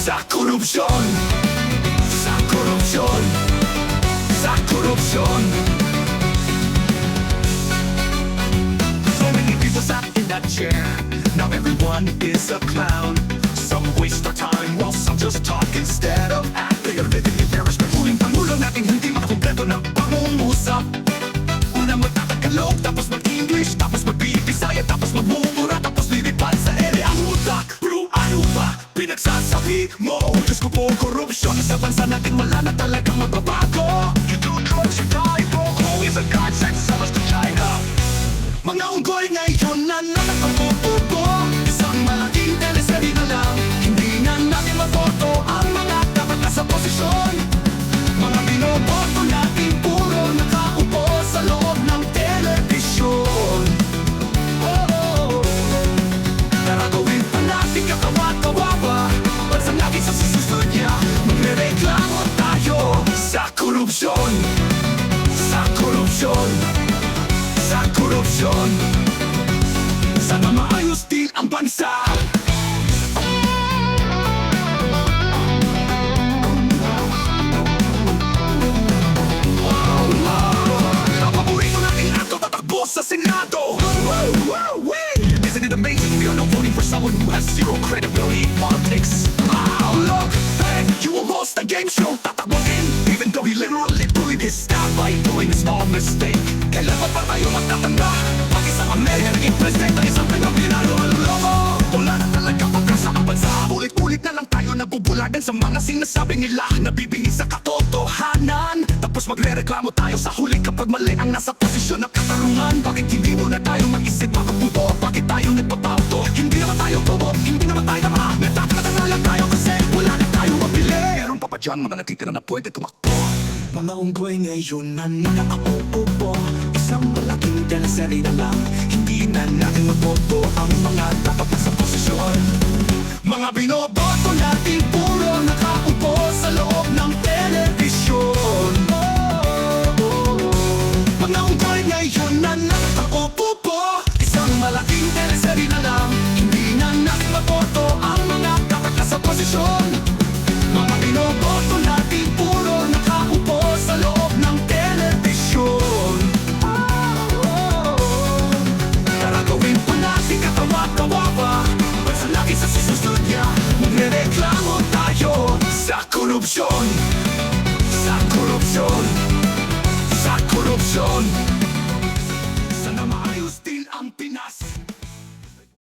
Sa korupsyon, sa korupsyon, sa korupsyon. So many people sat in that chair. Now everyone is a clown. Some waste their time while some just talk instead of act. They are living in embarrassment. Huling pangulo natin hindi makakumpleto ng pangungusap. Unang magtatagalog, tapos mag-English, tapos mag-Bisaya, tapos magmumura, tapos lilipad sa ere ang utak. Bro, ano ba pinagsasabi mo? Diyos ko po, korupsyon sa bansa natin wala na talagang magbabago. You do drugs, you die, bro. Who is a god sent sell us to China? Mga unggoy ngayon na nakakapupo. Isang malaking teleserye na lang. Hindi na natin maboto ang mga dapat nasa posisyon. Mga binoboto natin puro nakaupo sa loob ng telebisyon. Tara gawin pa natin kakawa-kawawa. Bansa natin sa susunod niya, magre-reklamo tayo sa korupsyon, sa korupsyon, sa korupsyon. Sana maayos din ang bansa. Sa Senado. Isn't it amazing we are now voting for someone who has zero credibility in politics? Oh look, hey, you will host a game show tatakbuhin, even though he literally bullied his staff by doing a small mistake. Kailan pa tayo magtatanda? Pag isang American naging presidente, isang Pilipinano ang loko. Wala na talaga pagkasa ang bansa. Ulit-ulit na lang tayo nabubulagan sa mga sinasabi nila. Nabibingis sa katotohanan, tapos magre-reklamo tayo sa huli kapag mali ang nasa posisyon ng katarungan. Bakit hindi muna tayo mag-isip makaputo? Bakit tayo nagpapauto? Hindi naman tayo bobo, hindi naman tayo tama. Nagtataka na lang tayo kasi wala na tayo mabili. Meron pa ba dyan mga natitira na pwede tumakbo? Mga unggoy ngayon na nakaupo. Isang malaking teleserye na lang. Hindi na natin maboto ang mga dapat nasa posisyon. Mga binoboto natin puro nakaupo sa loob ng telebisyon. Mga unggoy ngayon na nakaupo. Isang malaking teleserye na lang. Hindi na natin maboto ang mga dapat nasa posisyon. Mga binoboto natin puro nakaupo sa loob ng telebisyon. Tara gawin pa natin katawa-kawawa. Bansa lagi sa susunod niya, magre-reklamo tayo sa korupsyon, sa korupsyon, sa korupsyon.